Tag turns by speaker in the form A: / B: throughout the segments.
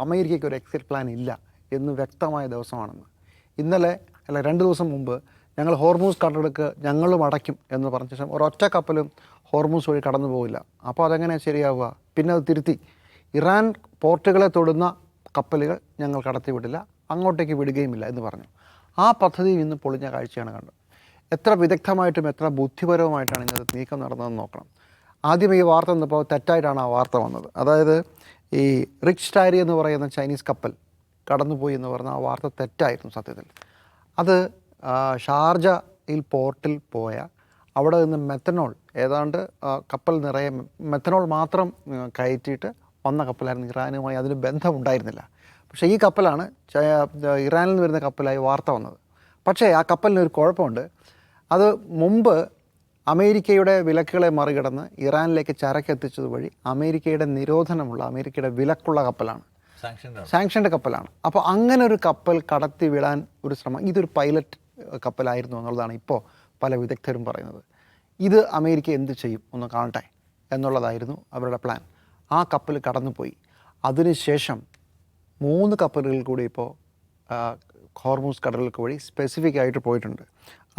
A: അമേരിക്കയ്ക്ക് ഒരു exit plan ഇല്ല എന്ന് വ്യക്തമായ ദിവസമാണെന്ന്. ഇന്നലെ അല്ല 2 ദിവസം മുമ്പ് ഞങ്ങൾ ഹോർമൂസ് കടലിടുക്ക് ഞങ്ങളും അടയ്ക്കും എന്ന് പറഞ്ഞ ശേഷം ഒരൊറ്റ കപ്പലും ഹോർമൂസ് വഴി കടന്നു പോവില്ല. അപ്പോൾ അതെങ്ങനെയാണ് ശരിയാവുക? പിന്നെ അത് തിരുത്തി ഇറാൻ പോർട്ടുകളെ തൊടുന്ന കപ്പലുകൾ ഞങ്ങൾ കടത്തിവിടില്ല, അങ്ങോട്ടേക്ക് വിടുകയുമില്ല എന്ന് പറഞ്ഞു. ആ പദ്ധതി ഇന്ന് പൊളിഞ്ഞ കാഴ്ചയാണ് കണ്ടത്. എത്ര വിദഗ്ധമായിട്ടും എത്ര ബുദ്ധിപരവുമായിട്ടാണ് ഇന്നത്തെ നീക്കം നടന്നതെന്ന് നോക്കണം. ആദ്യം ഈ വാർത്ത വന്നപ്പോൾ തെറ്റായിട്ടാണ് ആ വാർത്ത വന്നത്. അതായത് ഈ റിച്ച് ടാരി എന്ന് പറയുന്ന ചൈനീസ് കപ്പൽ കടന്നുപോയി എന്ന് പറഞ്ഞ ആ വാർത്ത തെറ്റായിരുന്നു സത്യത്തിൽ. അത് ഷാർജയിൽ പോർട്ടിൽ പോയ അവിടെ നിന്ന് മെത്തനോൾ ഏതാണ്ട് കപ്പൽ നിറയെ മെത്തനോൾ മാത്രം കയറ്റിയിട്ട് വന്ന കപ്പലായിരുന്നു. ഇറാനുമായി അതിന് ബന്ധമുണ്ടായിരുന്നില്ല. പക്ഷേ ഈ കപ്പലാണ് ഇറാനിൽ നിന്ന് വരുന്ന കപ്പലായി വാർത്ത വന്നത്. പക്ഷേ ആ കപ്പലിനൊരു കുഴപ്പമുണ്ട്. അത് മുമ്പ് അമേരിക്കയുടെ വിലക്കുകളെ മറികടന്ന് ഇറാനിലേക്ക് ചരക്ക് എത്തിച്ചത് വഴി അമേരിക്കയുടെ നിരോധനമുള്ള അമേരിക്കയുടെ വിലക്കുള്ള കപ്പലാണ്, സാങ്ഷൻഡ് കപ്പലാണ്. അപ്പോൾ അങ്ങനെ ഒരു കപ്പൽ കടത്തി വിടാൻ ഒരു ശ്രമം, ഇതൊരു പൈലറ്റ് കപ്പലായിരുന്നു എന്നുള്ളതാണ് ഇപ്പോൾ പല വിദഗ്ധരും പറയുന്നത്. ഇത് അമേരിക്ക എന്ത് ചെയ്യും ഒന്ന് കാണട്ടെ എന്നുള്ളതായിരുന്നു അവരുടെ പ്ലാൻ. ആ കപ്പൽ കടന്നുപോയി. അതിനുശേഷം 3 കപ്പലുകൾ കൂടി ഇപ്പോൾ ഹോർമൂസ് കടലിലേക്ക് വഴി സ്പെസിഫിക് ആയിട്ട് പോയിട്ടുണ്ട്.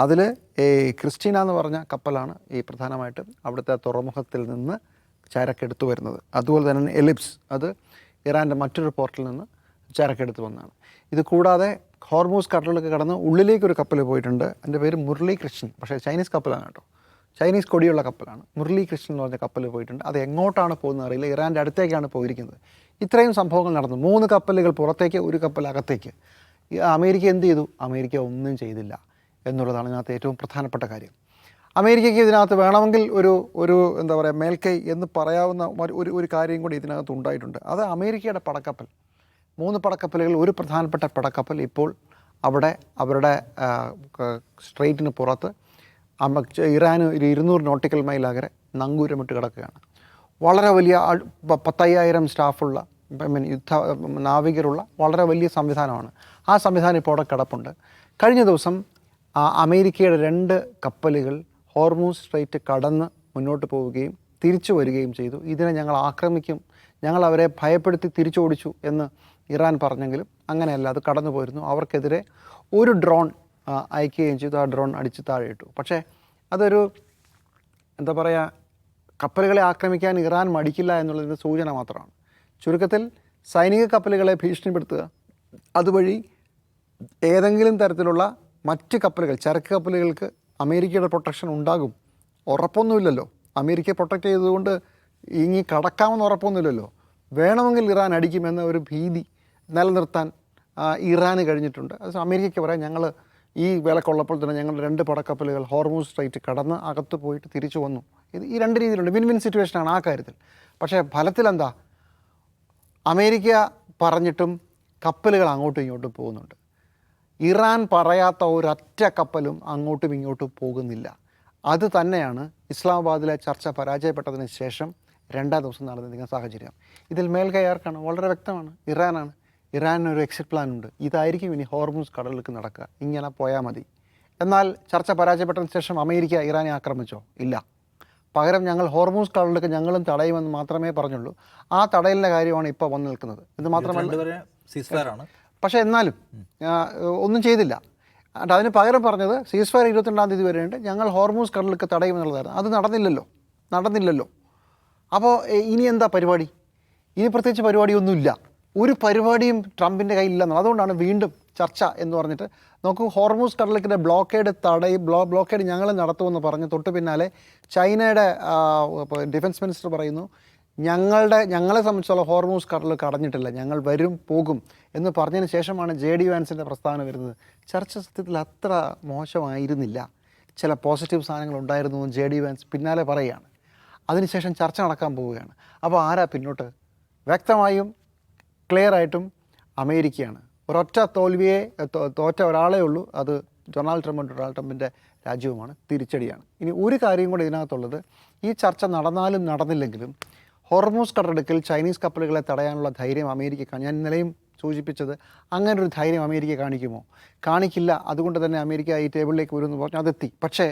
A: അതിൽ ഈ ക്രിസ്റ്റീന എന്ന് പറഞ്ഞ കപ്പലാണ് ഈ പ്രധാനമായിട്ടും അവിടുത്തെ തുറമുഖത്തിൽ നിന്ന് ചരക്കെടുത്തു വരുന്നത്. അതുപോലെ തന്നെ എലിപ്സ്, അത് ഇറാൻ്റെ മറ്റൊരു പോർട്ടിൽ നിന്ന് ചരക്കെടുത്ത് വന്നതാണ്. ഇത് കൂടാതെ ഹോർമൂസ് കടലിലേക്ക് കടന്ന് ഉള്ളിലേക്കൊരു കപ്പൽ പോയിട്ടുണ്ട്. എൻ്റെ പേര് മുരളി കൃഷ്ണൻ, പക്ഷേ ചൈനീസ് കപ്പലാണ് കേട്ടോ, ചൈനീസ് കൊടിയുള്ള കപ്പലാണ്. മുരളി കൃഷ്ണൻ എന്ന് പറഞ്ഞ കപ്പൽ പോയിട്ടുണ്ട്. അത് എങ്ങോട്ടാണ് പോകുന്നത് അറിയില്ല, ഇറാൻ്റെ അടുത്തേക്കാണ് പോയിരിക്കുന്നത്. ഇത്രയും സംഭവങ്ങൾ നടന്നു. 3 കപ്പലുകൾ പുറത്തേക്ക്, 1 കപ്പൽ അകത്തേക്ക്. അമേരിക്ക എന്ത് ചെയ്തു? അമേരിക്ക ഒന്നും ചെയ്തില്ല എന്നുള്ളതാണ് ഇതിനകത്ത് ഏറ്റവും പ്രധാനപ്പെട്ട കാര്യം. അമേരിക്കയ്ക്ക് ഇതിനകത്ത് വേണമെങ്കിൽ ഒരു എന്താ പറയുക മേൽക്കൈ എന്ന് പറയാവുന്ന ഒരു കാര്യം കൂടി ഇതിനകത്ത് ഉണ്ടായിട്ടുണ്ട്. അത് അമേരിക്കയുടെ പടക്കപ്പൽ, 3 പടക്കപ്പലുകൾ, ഒരു പ്രധാനപ്പെട്ട പടക്കപ്പൽ ഇപ്പോൾ അവിടെ അവരുടെ സ്ട്രെയിറ്റിന് പുറത്ത് ഇറാന് ഒരു 200 നോട്ടിക്കൽ മൈൽ അകലെ നങ്കൂരമിട്ട് കിടക്കുകയാണ്. വളരെ വലിയ 10,000 സ്റ്റാഫുള്ള നാവികരുള്ള വളരെ വലിയ സംവിധാനമാണ്. ആ സംവിധാനം ഇപ്പോൾ അവിടെ കിടപ്പുണ്ട്. കഴിഞ്ഞ ദിവസം അമേരിക്കയുടെ 2 കപ്പലുകൾ ഹോർമൂസ് സ്ട്രെയിറ്റ് കടന്ന് മുന്നോട്ട് പോവുകയും തിരിച്ചു വരികയും ചെയ്തു. ഇതിനെ ഞങ്ങൾ ആക്രമിക്കും, ഞങ്ങൾ അവരെ ഭയപ്പെടുത്തി തിരിച്ചോടിച്ചു എന്ന് ഇറാൻ പറഞ്ഞെങ്കിലും അങ്ങനെയല്ല, അത് കടന്നു പോയിരുന്നു. അവർക്കെതിരെ ഒരു ഡ്രോൺ അയക്കുകയും ചെയ്തു. ആ ഡ്രോൺ അടിച്ച് താഴെ ഇട്ടു. പക്ഷേ അതൊരു എന്താ പറയുക, കപ്പലുകളെ ആക്രമിക്കാൻ ഇറാൻ മടിക്കില്ല എന്നുള്ളതിൻ്റെ സൂചന മാത്രമാണ്. ചുരുക്കത്തിൽ സൈനിക കപ്പലുകളെ ഭീഷണിപ്പെടുത്തുക, അതുവഴി ഏതെങ്കിലും തരത്തിലുള്ള മറ്റ് കപ്പലുകൾ, ചരക്ക് കപ്പലുകൾക്ക് അമേരിക്കയുടെ പ്രൊട്ടക്ഷൻ ഉണ്ടാകും ഉറപ്പൊന്നുമില്ലല്ലോ. അമേരിക്ക പ്രൊട്ടക്റ്റ് ചെയ്തുകൊണ്ട് ഇനി കടക്കാമെന്ന് ഉറപ്പൊന്നുമില്ലല്ലോ. വേണമെങ്കിൽ ഇറാൻ അടിക്കുമെന്ന ഒരു ഭീതി നിലനിർത്താൻ ഇറാന് കഴിഞ്ഞിട്ടുണ്ട്. അത് അമേരിക്കയ്ക്ക് പറയാം, ഞങ്ങൾ ഈ വിലക്കുള്ളപ്പോൾ തന്നെ ഞങ്ങൾ 2 പടക്കപ്പലുകൾ ഹോർമൂസ് സ്ട്രെയിറ്റ് കടന്ന് അകത്ത് പോയിട്ട് തിരിച്ചു വന്നു. ഈ 2 രീതിയിലുണ്ട്. വിൻ വിൻ സിറ്റുവേഷനാണ് ആ കാര്യത്തിൽ. പക്ഷേ ഫലത്തിലെന്താ, അമേരിക്ക പറഞ്ഞിട്ടും കപ്പലുകൾ അങ്ങോട്ടും ഇങ്ങോട്ടും പോകുന്നുണ്ട്. ഇറാൻ പറയാത്ത ഒരൊറ്റ കപ്പലും അങ്ങോട്ടും ഇങ്ങോട്ടും പോകുന്നില്ല. അത് തന്നെയാണ് ഇസ്ലാമാബാദിലെ ചർച്ച പരാജയപ്പെട്ടതിന് ശേഷം 2ാം ദിവസം നടന്നിരിക്കുന്ന സാഹചര്യം. ഇതിൽ മേൽക്കൈ ആർക്കാണ്? വളരെ വ്യക്തമാണ്, ഇറാനാണ്. ഇറാനൊരു എക്സിറ്റ് പ്ലാൻ ഉണ്ട്. ഇതായിരിക്കും ഇനി ഹോർമൂസ് കടലിലേക്ക് നടക്കുക, ഇങ്ങനെ പോയാൽ മതി. എന്നാൽ ചർച്ച പരാജയപ്പെട്ടതിന് ശേഷം അമേരിക്ക ഇറാനെ ആക്രമിച്ചോ? ഇല്ല. പകരം ഞങ്ങൾ ഹോർമൂസ് കടലിലേക്ക് ഞങ്ങളും തടയുമെന്ന് മാത്രമേ പറഞ്ഞുള്ളൂ. ആ തടയലിൻ്റെ കാര്യമാണ് ഇപ്പോൾ വന്നു നിൽക്കുന്നത്. ഇത് മാത്രമല്ല, പക്ഷേ എന്നാലും ഒന്നും ചെയ്തില്ല. അതിന് പകരം പറഞ്ഞത് സീസ് ഫയർ 22-ാം തീയതി വരെയുണ്ട്, ഞങ്ങൾ ഹോർമൂസ് കടലിലേക്ക് തടയുമെന്നുള്ളതായിരുന്നു. അത് നടന്നില്ലല്ലോ. അപ്പോൾ ഇനി എന്താ പരിപാടി? ഇനി പ്രത്യേകിച്ച് പരിപാടിയൊന്നുമില്ല. ഒരു പരിപാടിയും ട്രംപിൻ്റെ കയ്യിലില്ലെന്നാണ്. അതുകൊണ്ടാണ് വീണ്ടും ചർച്ച എന്ന് പറഞ്ഞിട്ട് നോക്കൂ, ഹോർമൂസ് കടലിലെ ബ്ലോക്കേഡ് ഞങ്ങൾ നടത്തുമെന്ന് പറഞ്ഞ് തൊട്ട് പിന്നാലെ ചൈനയുടെ ഡിഫൻസ് മിനിസ്റ്റർ പറയുന്നു, ഞങ്ങളെ സംബന്ധിച്ചുള്ള ഹോർമൂസ് കടൽ കടഞ്ഞിട്ടില്ല, ഞങ്ങൾ വരും പോകും എന്ന് പറഞ്ഞതിന് ശേഷമാണ് JD വാൻസിൻ്റെ പ്രസ്താവന വരുന്നത്. ചർച്ച സത്യത്തിൽ അത്ര മോശമായിരുന്നില്ല, ചില പോസിറ്റീവ് സാധനങ്ങൾ ഉണ്ടായിരുന്നു എന്ന് JD വാൻസ് പിന്നാലെ പറയുകയാണ്. അതിനുശേഷം ചർച്ച നടക്കാൻ പോവുകയാണ്. അപ്പോൾ ആരാ പിന്നോട്ട്? വ്യക്തമായും ക്ലിയറായിട്ടും അമേരിക്കയാണ്. ഒരൊറ്റ തോറ്റ ഒരാളേ ഉള്ളൂ, അത് ഡൊണാൾഡ് ട്രംപിൻ്റെ രാജ്യവുമാണ്. തിരിച്ചടിയാണ്. ഇനി ഒരു കാര്യം കൂടി ഇതിനകത്തുള്ളത്, ഈ ചർച്ച നടന്നാലും നടന്നില്ലെങ്കിലും ഹോർമൂസ് കടലിടുക്കിൽ ചൈനീസ് കപ്പലുകളെ തടയാനുള്ള ധൈര്യം അമേരിക്ക, ഞാൻ ഇന്നലെയും സൂചിപ്പിച്ചത്, അങ്ങനൊരു ധൈര്യം അമേരിക്ക കാണിക്കുമോ? കാണിക്കില്ല. അതുകൊണ്ട് തന്നെ അമേരിക്ക ഈ ടേബിളിലേക്ക് വരുമെന്ന് പറഞ്ഞു അതെത്തി. പക്ഷേ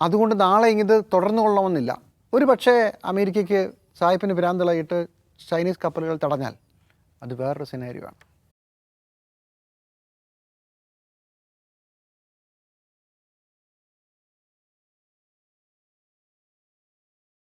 A: അതുകൊണ്ട് നാളെ ഇത് തുടർന്നു കൊള്ളണമെന്നില്ല. ഒരു പക്ഷേ അമേരിക്കയ്ക്ക് സായിപ്പിന് ഭ്രാന്തളായിട്ട് ചൈനീസ് കപ്പലുകൾ തടഞ്ഞാൽ അത് വേറൊരു സിനാരിയോ ആണ്.